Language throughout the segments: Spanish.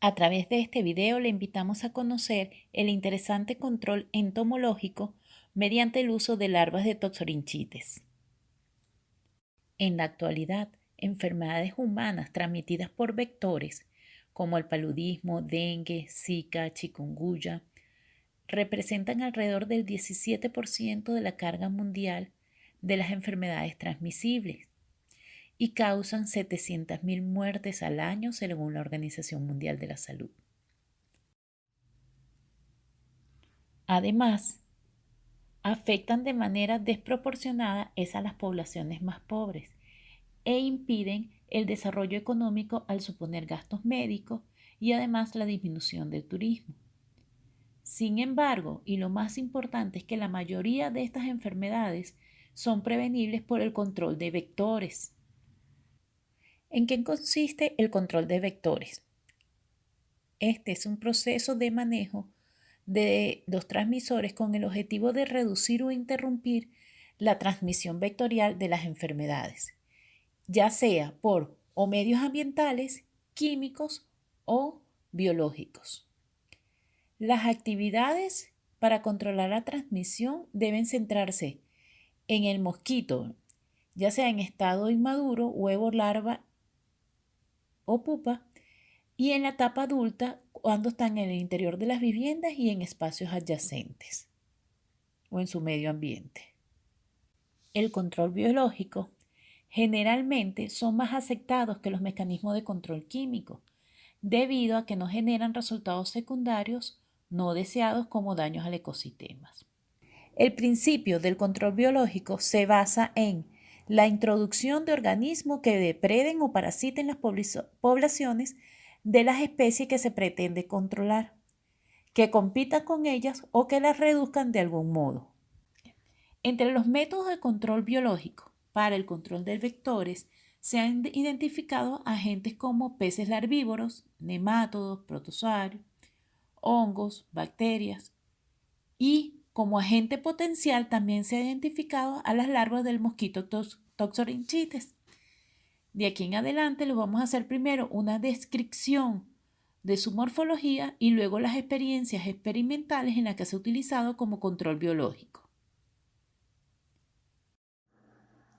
A través de este video le invitamos a conocer el interesante control entomológico mediante el uso de larvas de toxorinchites. En la actualidad, enfermedades humanas transmitidas por vectores como el paludismo, dengue, zika, chikungunya, representan alrededor del 17% de la carga mundial de las enfermedades transmisibles y causan 700.000 muertes al año según la Organización Mundial de la Salud. Además, afectan de manera desproporcionada a las poblaciones más pobres e impiden el desarrollo económico al suponer gastos médicos y además la disminución del turismo. Sin embargo, y lo más importante es que la mayoría de estas enfermedades son prevenibles por el control de vectores. ¿En qué consiste el control de vectores? Este es un proceso de manejo de los transmisores con el objetivo de reducir o interrumpir la transmisión vectorial de las enfermedades, ya sea por o medios ambientales, químicos o biológicos. Las actividades para controlar la transmisión deben centrarse en el mosquito, ya sea en estado inmaduro, huevo, larva o pupa, y en la etapa adulta cuando están en el interior de las viviendas y en espacios adyacentes o en su medio ambiente. El control biológico generalmente son más aceptados que los mecanismos de control químico, debido a que no generan resultados secundarios no deseados como daños al ecosistema. El principio del control biológico se basa en la introducción de organismos que depreden o parasiten las poblaciones de las especies que se pretende controlar, que compitan con ellas o que las reduzcan de algún modo. Entre los métodos de control biológico para el control de vectores se han identificado agentes como peces larvívoros, nemátodos, protozoarios, hongos, bacterias, y como agente potencial también se ha identificado a las larvas del mosquito toxorinchites. De aquí en adelante les vamos a hacer primero una descripción de su morfología y luego las experiencias experimentales en las que se ha utilizado como control biológico.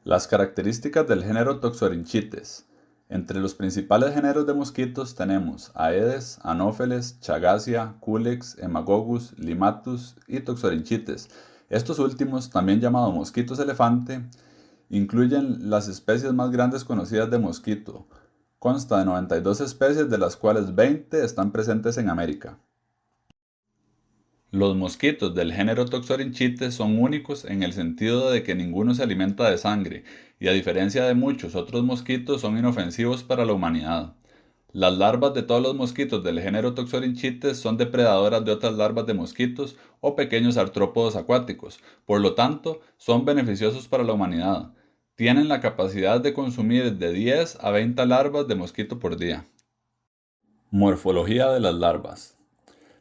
Las características del género Toxorinchites. Entre los principales géneros de mosquitos tenemos Aedes, Anopheles, Chagassia, Culex, Haemococcus, Limatus y Toxorinchites. Estos últimos, también llamados mosquitos elefante, incluyen las especies más grandes conocidas de mosquito. Consta de 92 especies, de las cuales 20 están presentes en América. Los mosquitos del género Toxorinchites son únicos en el sentido de que ninguno se alimenta de sangre y a diferencia de muchos otros mosquitos son inofensivos para la humanidad. Las larvas de todos los mosquitos del género Toxorinchites son depredadoras de otras larvas de mosquitos o pequeños artrópodos acuáticos, por lo tanto son beneficiosos para la humanidad. Tienen la capacidad de consumir de 10 a 20 larvas de mosquito por día. Morfología de las larvas.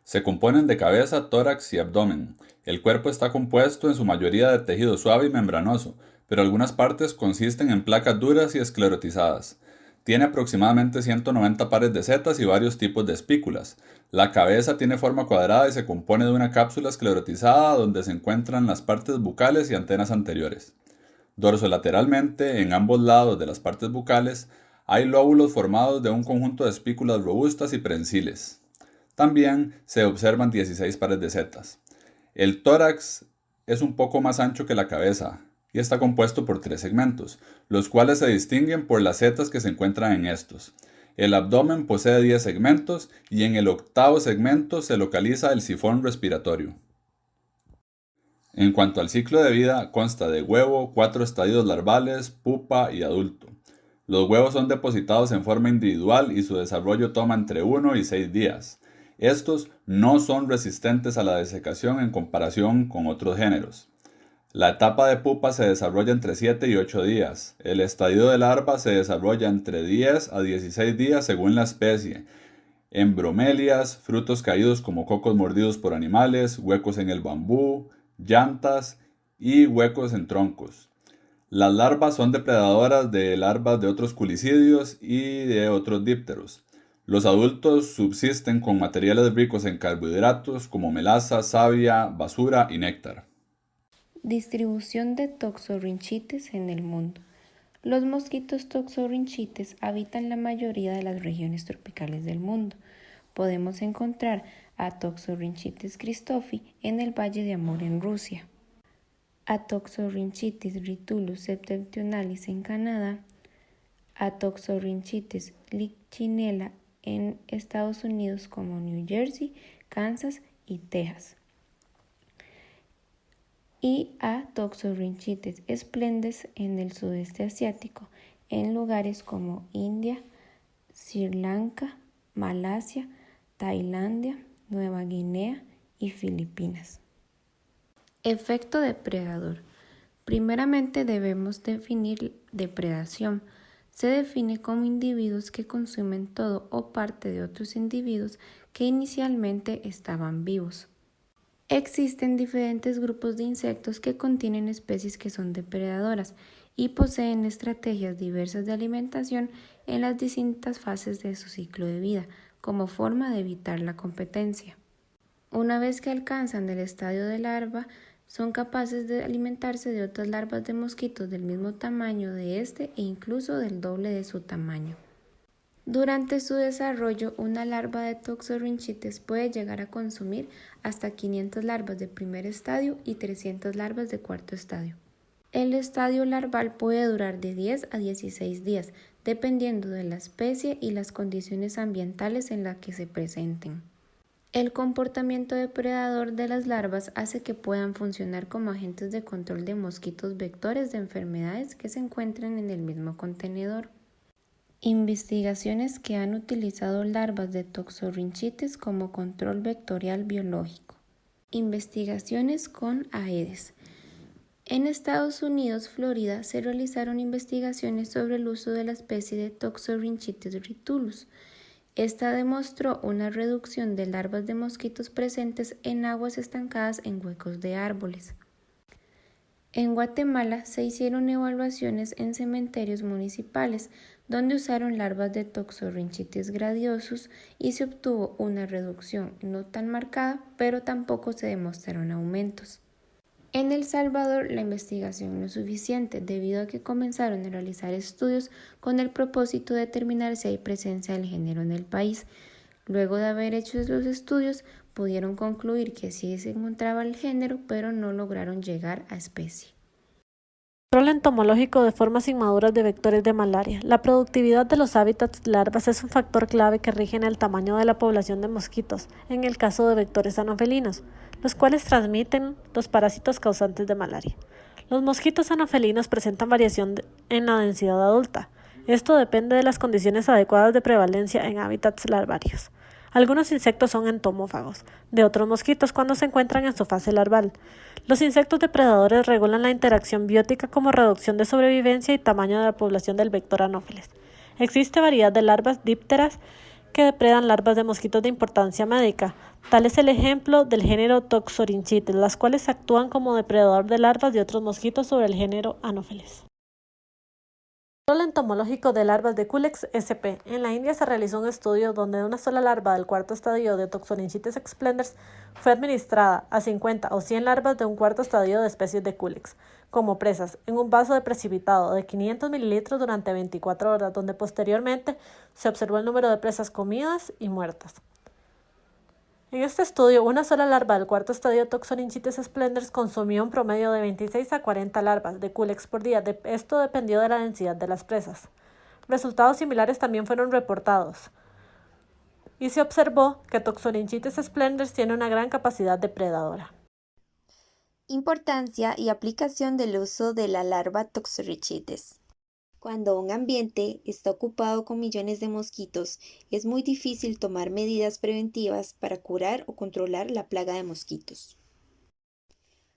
Se componen de cabeza, tórax y abdomen. El cuerpo está compuesto en su mayoría de tejido suave y membranoso, pero algunas partes consisten en placas duras y esclerotizadas. Tiene aproximadamente 190 pares de setas y varios tipos de espículas. La cabeza tiene forma cuadrada y se compone de una cápsula esclerotizada donde se encuentran las partes bucales y antenas anteriores. Dorsolateralmente, en ambos lados de las partes bucales, hay lóbulos formados de un conjunto de espículas robustas y prensiles. También se observan 16 pares de setas. El tórax es un poco más ancho que la cabeza y está compuesto por 3 segmentos, los cuales se distinguen por las setas que se encuentran en estos. El abdomen posee 10 segmentos y en el octavo segmento se localiza el sifón respiratorio. En cuanto al ciclo de vida, consta de huevo, 4 estadios larvales, pupa y adulto. Los huevos son depositados en forma individual y su desarrollo toma entre 1 y 6 días. Estos no son resistentes a la desecación en comparación con otros géneros. La etapa de pupa se desarrolla entre 7 y 8 días. El estadio de larva se desarrolla entre 10 a 16 días según la especie. En bromelias, frutos caídos como cocos mordidos por animales, huecos en el bambú, llantas y huecos en troncos. Las larvas son depredadoras de larvas de otros culicidios y de otros dípteros. Los adultos subsisten con materiales ricos en carbohidratos como melaza, savia, basura y néctar. Distribución de toxorrinchites en el mundo. Los mosquitos toxorrinchites habitan la mayoría de las regiones tropicales del mundo. Podemos encontrar a Toxorrinchitis christophi en el Valle de Amur en Rusia, a Toxorrinchitis ritulus septentrionalis en Canadá, a Toxorrinchitis lichinella en Estados Unidos como New Jersey, Kansas y Texas, y a Toxorrinchitis splendens en el sudeste asiático, en lugares como India, Sri Lanka, Malasia, Tailandia, Nueva Guinea y Filipinas. Efecto depredador. Primeramente debemos definir depredación. Se define como individuos que consumen todo o parte de otros individuos que inicialmente estaban vivos. Existen diferentes grupos de insectos que contienen especies que son depredadoras y poseen estrategias diversas de alimentación en las distintas fases de su ciclo de vida, como forma de evitar la competencia. Una vez que alcanzan el estadio de larva, son capaces de alimentarse de otras larvas de mosquitos del mismo tamaño de este e incluso del doble de su tamaño. Durante su desarrollo, una larva de Toxorrinchitis puede llegar a consumir hasta 500 larvas de primer estadio y 300 larvas de cuarto estadio. El estadio larval puede durar de 10 a 16 días, dependiendo de la especie y las condiciones ambientales en las que se presenten. El comportamiento depredador de las larvas hace que puedan funcionar como agentes de control de mosquitos vectores de enfermedades que se encuentran en el mismo contenedor. Investigaciones que han utilizado larvas de Toxorrinchitis como control vectorial biológico. Investigaciones con Aedes. En Estados Unidos, Florida, se realizaron investigaciones sobre el uso de la especie de Toxorrinchitis ritulus. Esta demostró una reducción de larvas de mosquitos presentes en aguas estancadas en huecos de árboles. En Guatemala se hicieron evaluaciones en cementerios municipales donde usaron larvas de Toxorrinchitis gradiosus y se obtuvo una reducción no tan marcada, pero tampoco se demostraron aumentos. En El Salvador la investigación no es suficiente debido a que comenzaron a realizar estudios con el propósito de determinar si hay presencia del género en el país. Luego de haber hecho los estudios, pudieron concluir que sí se encontraba el género, pero no lograron llegar a especie. Control entomológico de formas inmaduras de vectores de malaria. La productividad de los hábitats larvas es un factor clave que rige en el tamaño de la población de mosquitos, en el caso de vectores anofelinos, los cuales transmiten los parásitos causantes de malaria. Los mosquitos anofelinos presentan variación en la densidad adulta. Esto depende de las condiciones adecuadas de prevalencia en hábitats larvarios. Algunos insectos son entomófagos de otros mosquitos cuando se encuentran en su fase larval. Los insectos depredadores regulan la interacción biótica como reducción de sobrevivencia y tamaño de la población del vector Anopheles. Existe variedad de larvas dípteras que depredan larvas de mosquitos de importancia médica. Tal es el ejemplo del género Toxorrinchitis, las cuales actúan como depredador de larvas de otros mosquitos sobre el género Anopheles. Control entomológico de larvas de Culex sp. En la India se realizó un estudio donde una sola larva del cuarto estadio de Toxorrinchitis splendens fue administrada a 50 o 100 larvas de un cuarto estadio de especies de Culex como presas en un vaso de precipitado de 500 mililitros durante 24 horas, donde posteriormente se observó el número de presas comidas y muertas. En este estudio, una sola larva del cuarto estadio Toxorrinchitis splendens consumió un promedio de 26 a 40 larvas de Culex por día. Esto dependió de la densidad de las presas. Resultados similares también fueron reportados. Y se observó que Toxorrinchitis splendens tiene una gran capacidad depredadora. Importancia y aplicación del uso de la larva Toxorrinchitis. Cuando un ambiente está ocupado con millones de mosquitos, es muy difícil tomar medidas preventivas para curar o controlar la plaga de mosquitos.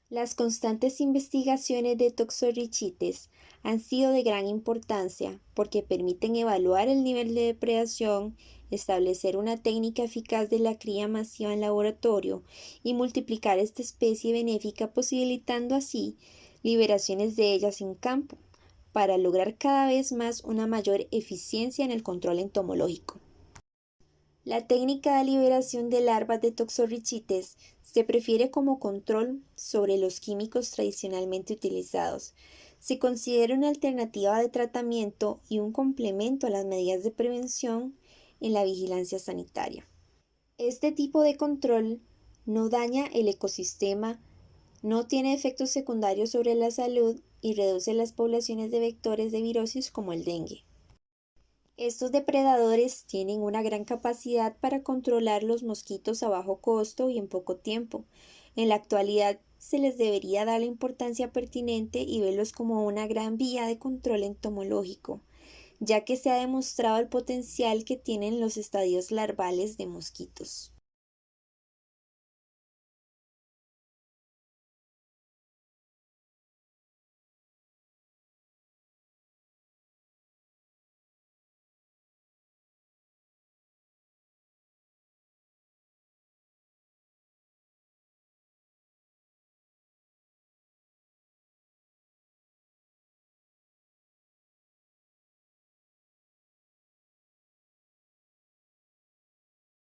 Las constantes investigaciones de Toxorrinchitis han sido de gran importancia porque permiten evaluar el nivel de depredación, establecer una técnica eficaz de la cría masiva en laboratorio y multiplicar esta especie benéfica, posibilitando así liberaciones de ellas en campo, para lograr cada vez más una mayor eficiencia en el control entomológico. La técnica de liberación de larvas de Toxorrichites se prefiere como control sobre los químicos tradicionalmente utilizados. Se considera una alternativa de tratamiento y un complemento a las medidas de prevención en la vigilancia sanitaria. Este tipo de control no daña el ecosistema, no tiene efectos secundarios sobre la salud y reduce las poblaciones de vectores de virosis como el dengue. Estos depredadores tienen una gran capacidad para controlar los mosquitos a bajo costo y en poco tiempo. En la actualidad se les debería dar la importancia pertinente y verlos como una gran vía de control entomológico, ya que se ha demostrado el potencial que tienen los estadios larvales de mosquitos.